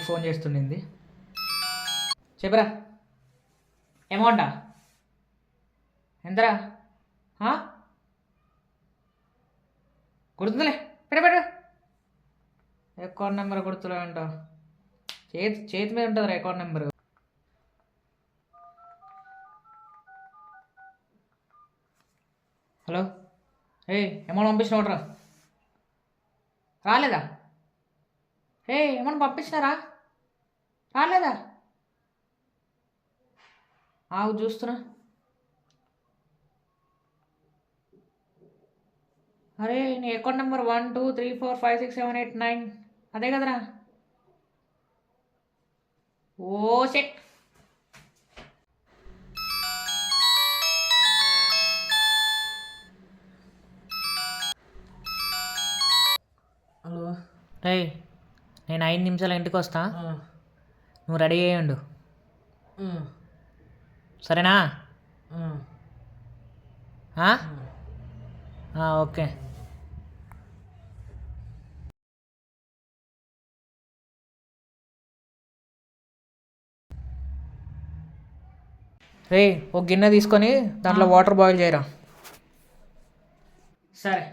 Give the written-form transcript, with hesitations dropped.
Phone చేస్తుండింది. చెప్పరా, అమౌంటా ఎంతరా? గుర్తుందిలే, పెట్టు. అకౌంట్ నెంబర్ గుర్తులే అంట. చేతి మీద ఉంటుంది అకౌంట్ నెంబరు. హలో, అమౌంట్ పంపించిన రాలేదా? అమౌంట్ పంపించినారా? రాలేదా? చూస్తున్నా. అరే నీ అకౌంట్ నెంబర్ 12345678 9 అదే కదరా? Oh shit. హలో. నేను 5 నిమిషాలు ఇంటికి వస్తా, నువ్వు రెడీ అయ్యండు సరేనా? ఓకే. ఒక గిన్నె తీసుకొని దాంట్లో వాటర్ బాయిల్ చేయరా. సరే.